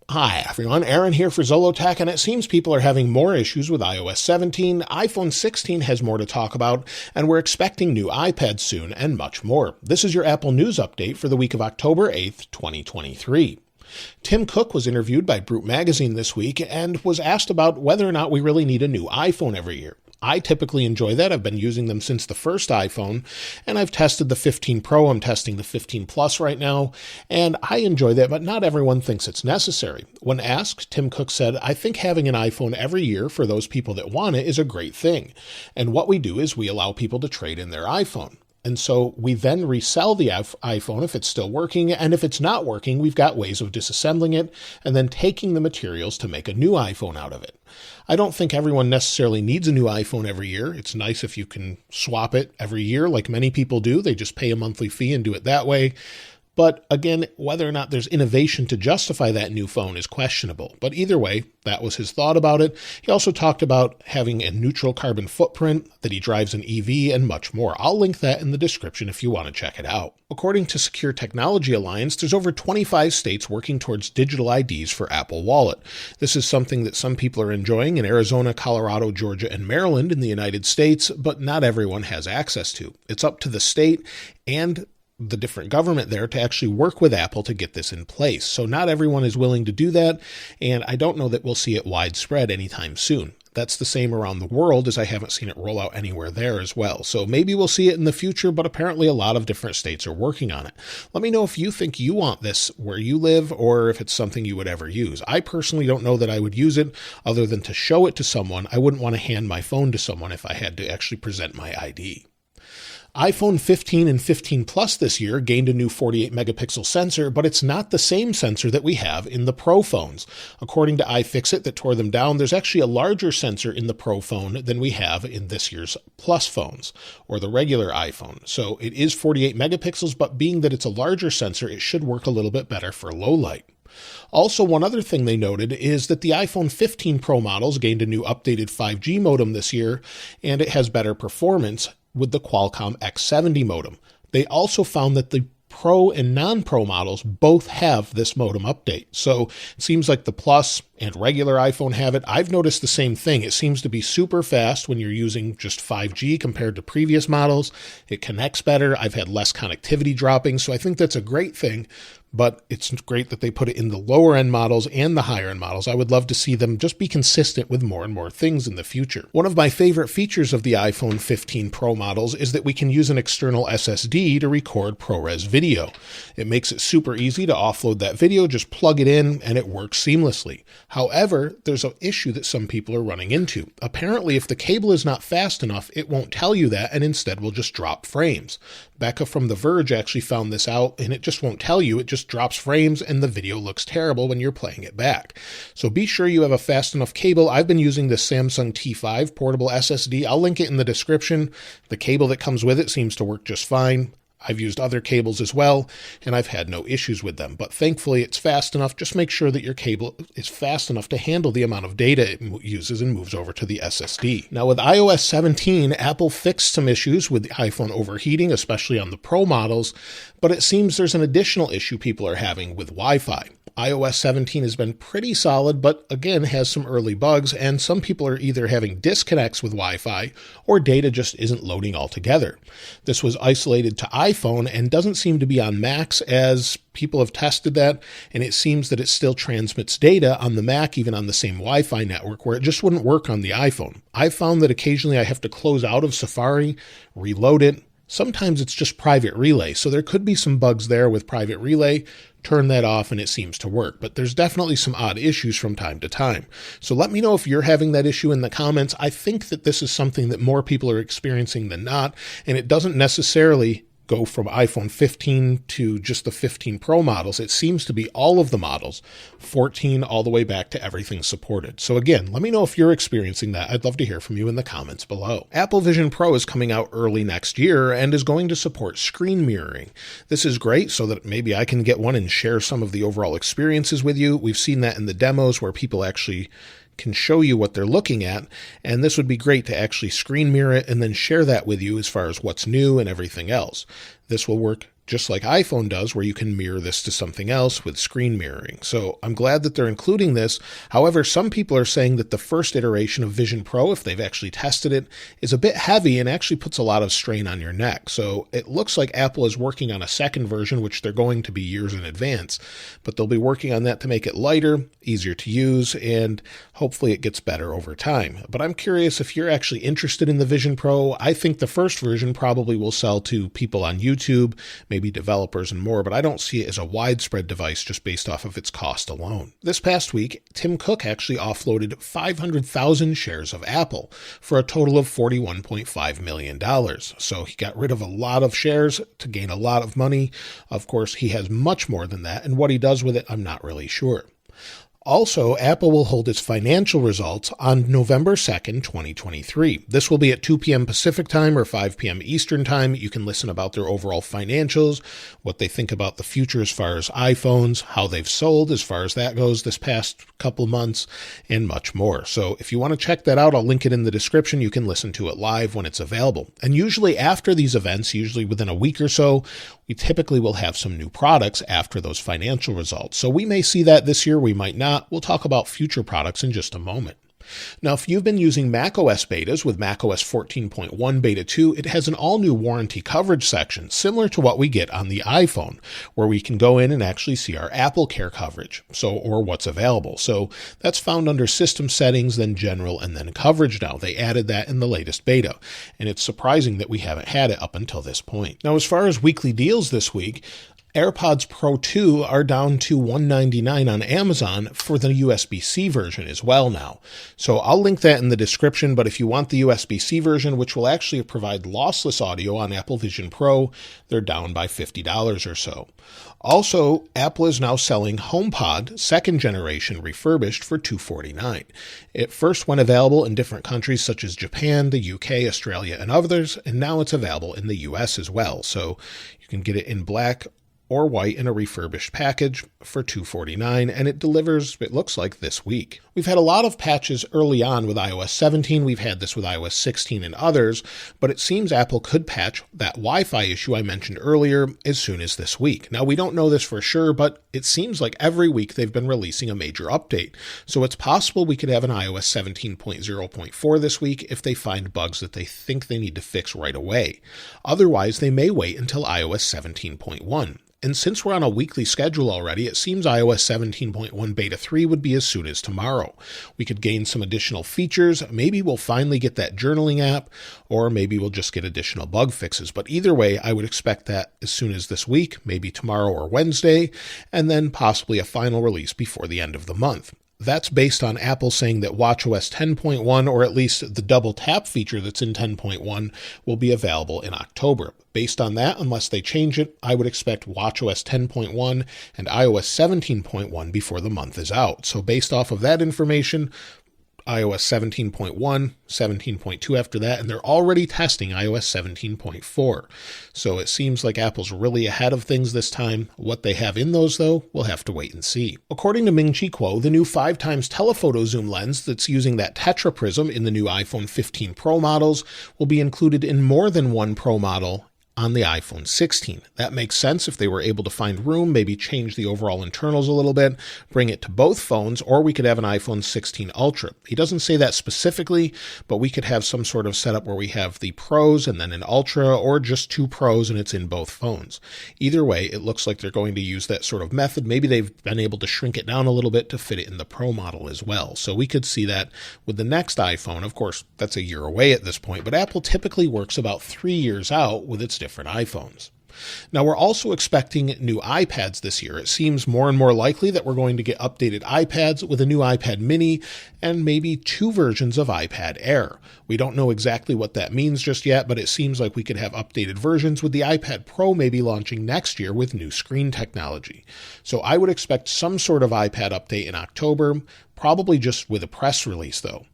Hi everyone, Aaron here for Zollotech, and it seems people are having more issues with iOS 17, iPhone 16 has more to talk about, and we're expecting new iPads soon, and much more. This is your Apple News Update for the week of October 8th, 2023. Tim Cook was interviewed by Brute Magazine this week and was asked about whether or not we really need a new iPhone every year. I typically enjoy that. I've been using them since the first iPhone, and I've tested the 15 Pro. I'm testing the 15 Plus right now, and I enjoy that, but not everyone thinks it's necessary. When asked, Tim Cook said, "I think having an iPhone every year for those people that want it is a great thing. And what we do is we allow people to trade in their iPhone. And so we then resell the iPhone if it's still working, and if it's not working, we've got ways of disassembling it and then taking the materials to make a new iPhone out of it. I don't think everyone necessarily needs a new iPhone every year. It's nice if you can swap it every year like many people do. They just pay a monthly fee and do it that way. But again, whether or not there's innovation to justify that new phone is questionable. But either way, that was his thought about it. He also talked about having a neutral carbon footprint, that he drives an EV, and much more. I'll link that in the description if you want to check it out. According to Secure Technology Alliance, there's over 25 states working towards digital IDs for Apple Wallet. This is something that some people are enjoying in Arizona, Colorado, Georgia, and Maryland in the United States, but not everyone has access to. It's up to the state and the different government there to actually work with Apple to get this in place. So not everyone is willing to do that, and I don't know that we'll see it widespread anytime soon. That's the same around the world, as I haven't seen it roll out anywhere there as well. So maybe we'll see it in the future, but apparently a lot of different states are working on it. Let me know if you think you want this where you live, or if it's something you would ever use. I personally don't know that I would use it other than to show it to someone. I wouldn't want to hand my phone to someone if I had to actually present my ID. iPhone 15 and 15 Plus this year gained a new 48 megapixel sensor, but it's not the same sensor that we have in the Pro phones. According to iFixit that tore them down, there's actually a larger sensor in the Pro phone than we have in this year's Plus phones, or the regular iPhone. So it is 48 megapixels, but being that it's a larger sensor, it should work a little bit better for low light. Also, one other thing they noted is that the iPhone 15 Pro models gained a new updated 5G modem this year, and it has better performance with the Qualcomm X70 modem. They also found that the Pro and non-Pro models both have this modem update. So it seems like the Plus and regular iPhone have it. I've noticed the same thing. It seems to be super fast when you're using just 5G compared to previous models. It connects better. I've had less connectivity dropping, so I think that's a great thing. But it's great that they put it in the lower end models and the higher end models. I would love to see them just be consistent with more and more things in the future. One of my favorite features of the iPhone 15 Pro models is that we can use an external SSD to record ProRes video. It makes it super easy to offload that video, just plug it in and it works seamlessly. However, there's an issue that some people are running into. Apparently, if the cable is not fast enough, it won't tell you that and instead will just drop frames. Becca from The Verge actually found this out, and it just won't tell you. It just drops frames and the video looks terrible when you're playing it back. So be sure you have a fast enough cable. I've been using the Samsung T5 portable SSD. I'll link it in the description. The cable that comes with it seems to work just fine. I've used other cables as well, and I've had no issues with them. But thankfully, it's fast enough. Just make sure that your cable is fast enough to handle the amount of data it uses and moves over to the SSD. Now, with iOS 17, Apple fixed some issues with the iPhone overheating, especially on the Pro models, but it seems there's an additional issue people are having with Wi-Fi. iOS 17 has been pretty solid, but again has some early bugs, and some people are either having disconnects with Wi-Fi or data just isn't loading altogether. This was isolated to iPhone and doesn't seem to be on Macs, as people have tested that, and it seems that it still transmits data on the Mac, even on the same Wi-Fi network, where it just wouldn't work on the iPhone. I've found that occasionally I have to close out of Safari, reload it. Sometimes it's just private relay, so there could be some bugs there with private relay. Turn that off and it seems to work, but there's definitely some odd issues from time to time. So let me know if you're having that issue in the comments. I think that this is something that more people are experiencing than not, and it doesn't necessarily go from iPhone 15 to just the 15 Pro models. It seems to be all of the models, 14 all the way back to everything supported. So again, let me know if you're experiencing that. I'd love to hear from you in the comments below. Apple Vision Pro is coming out early next year and is going to support screen mirroring. This is great so that maybe I can get one and share some of the overall experiences with you. We've seen that in the demos where people actually can show you what they're looking at, and this would be great to actually screen mirror it and then share that with you as far as what's new and everything else. This will work just like iPhone does, where you can mirror this to something else with screen mirroring. So I'm glad that they're including this. However, some people are saying that the first iteration of Vision Pro, if they've actually tested it, is a bit heavy and actually puts a lot of strain on your neck. So it looks like Apple is working on a second version, which they're going to be years in advance, but they'll be working on that to make it lighter, easier to use, and hopefully it gets better over time. But I'm curious if you're actually interested in the Vision Pro. I think the first version probably will sell to people on YouTube, maybe developers and more, but I don't see it as a widespread device just based off of its cost alone. This past week, Tim Cook actually offloaded 500,000 shares of Apple for a total of $41.5 million. So he got rid of a lot of shares to gain a lot of money. Of course, he has much more than that, and what he does with it, I'm not really sure. Also, Apple will hold its financial results on November 2nd, 2023. This will be at 2 p.m. Pacific time or 5 p.m. Eastern time. You can listen about their overall financials, what they think about the future as far as iPhones, how they've sold as far as that goes this past couple months, and much more. So if you want to check that out, I'll link it in the description. You can listen to it live when it's available. And usually after these events, usually within a week or so, we typically will have some new products after those financial results. So we may see that this year, we might not. We'll talk about future products in just a moment. Now, if you've been using macOS betas with macOS 14.1 Beta 2, it has an all-new warranty coverage section, similar to what we get on the iPhone, where we can go in and actually see our Apple Care coverage, or what's available. So that's found under System Settings, then General, and then Coverage now. They added that in the latest beta, and it's surprising that we haven't had it up until this point. Now, as far as weekly deals this week, AirPods Pro 2 are down to $199 on Amazon for the USB-C version as well now. So I'll link that in the description, but if you want the USB-C version, which will actually provide lossless audio on Apple Vision Pro, they're down by $50 or so. Also, Apple is now selling HomePod second generation refurbished for $249. It first went available in different countries such as Japan, the UK, Australia, and others, and now it's available in the US as well. So you can get it in black or white in a refurbished package for $249, and it delivers, it looks like, this week. We've had a lot of patches early on with iOS 17. We've had this with iOS 16 and others, but it seems Apple could patch that Wi-Fi issue I mentioned earlier as soon as this week. Now, we don't know this for sure, but it seems like every week they've been releasing a major update. So it's possible we could have an iOS 17.0.4 this week if they find bugs that they think they need to fix right away. Otherwise, they may wait until iOS 17.1. And since we're on a weekly schedule already, it seems iOS 17.1 Beta 3 would be as soon as tomorrow. We could gain some additional features. Maybe we'll finally get that journaling app, or maybe we'll just get additional bug fixes. But either way, I would expect that as soon as this week, maybe tomorrow or Wednesday, and then possibly a final release before the end of the month. That's based on Apple saying that watchOS 10.1, or at least the double tap feature that's in 10.1, will be available in October. Based on that, unless they change it, I would expect watchOS 10.1 and iOS 17.1 before the month is out. So based off of that information, iOS 17.1, 17.2 after that, and they're already testing iOS 17.4. So it seems like Apple's really ahead of things this time. What they have in those, though, we'll have to wait and see. According to Ming Chi Kuo, the new 5x telephoto zoom lens that's using that tetra prism in the new iPhone 15 Pro models will be included in more than one Pro model on the iPhone 16. That makes sense if they were able to find room, maybe change the overall internals a little bit, bring it to both phones, or we could have an iPhone 16 Ultra. He doesn't say that specifically, but we could have some sort of setup where we have the Pros and then an Ultra, or just two Pros and it's in both phones. Either way, it looks like they're going to use that sort of method. Maybe they've been able to shrink it down a little bit to fit it in the Pro model as well. So we could see that with the next iPhone. Of course, that's a year away at this point, but Apple typically works about 3 years out with its different iPhones. Now, we're also expecting new iPads this year. It seems more and more likely that we're going to get updated iPads with a new iPad mini and maybe 2 versions of iPad Air. We don't know exactly what that means just yet, but it seems like we could have updated versions, with the iPad Pro maybe launching next year with new screen technology. So I would expect some sort of iPad update in October, probably just with a press release though.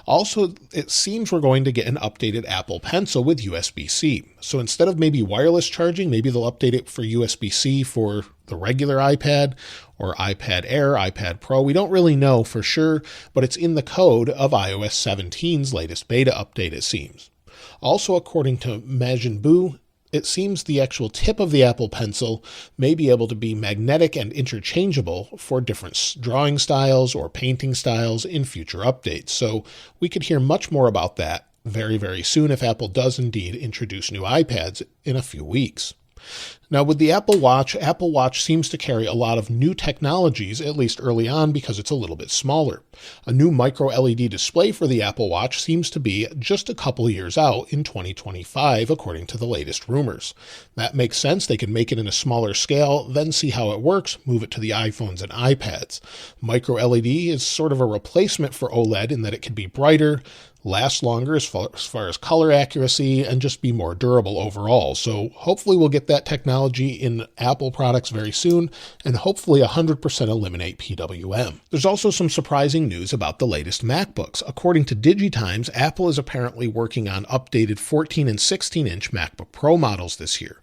Also, it seems we're going to get an updated Apple Pencil with USB-C. So instead of maybe wireless charging, maybe they'll update it for USB-C for the regular iPad or iPad Air, iPad Pro. We don't really know for sure, but it's in the code of iOS 17's latest beta update, it seems. Also, according to Majin Buu, it seems the actual tip of the Apple Pencil may be able to be magnetic and interchangeable for different drawing styles or painting styles in future updates. So we could hear much more about that very, very soon if Apple does indeed introduce new iPads in a few weeks. Now, with the Apple Watch seems to carry a lot of new technologies, at least early on, because it's a little bit smaller. A new micro LED display for the Apple Watch seems to be just a couple years out in 2025, according to the latest rumors. That makes sense. They can make it in a smaller scale, then see how it works, move it to the iPhones and iPads. Micro LED is sort of a replacement for OLED in that it can be brighter, last longer as far as color accuracy, and just be more durable overall. So hopefully we'll get that technology in Apple products very soon, and hopefully 100% eliminate PWM. There's also some surprising news about the latest MacBooks. According to Digitimes, Apple is apparently working on updated 14 and 16-inch MacBook Pro models this year.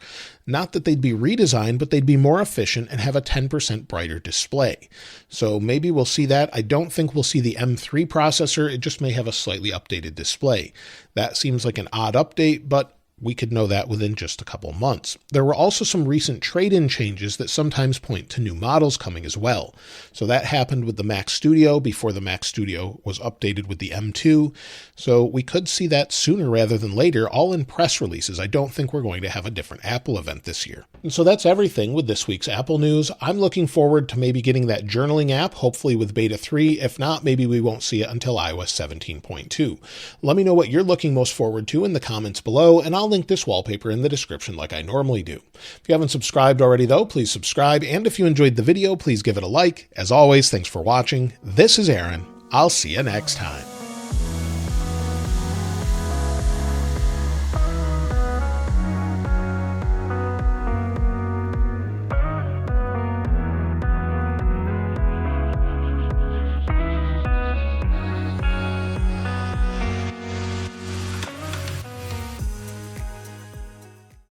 Not that they'd be redesigned, but they'd be more efficient and have a 10% brighter display. So maybe we'll see that. I don't think we'll see the M3 processor. It just may have a slightly updated display. That seems like an odd update, but we could know that within just a couple months. There were also some recent trade-in changes that sometimes point to new models coming as well. So that happened with the Mac Studio before the Mac Studio was updated with the M2. So we could see that sooner rather than later, all in press releases. I don't think we're going to have a different Apple event this year. And so that's everything with this week's Apple news. I'm looking forward to maybe getting that journaling app, hopefully with Beta 3. If not, maybe we won't see it until iOS 17.2. Let me know what you're looking most forward to in the comments below, and I'll link this wallpaper in the description like I normally do. If you haven't subscribed already though, please subscribe, and if you enjoyed the video, please give it a like. As always, thanks for watching. This is Aaron. I'll see you next time.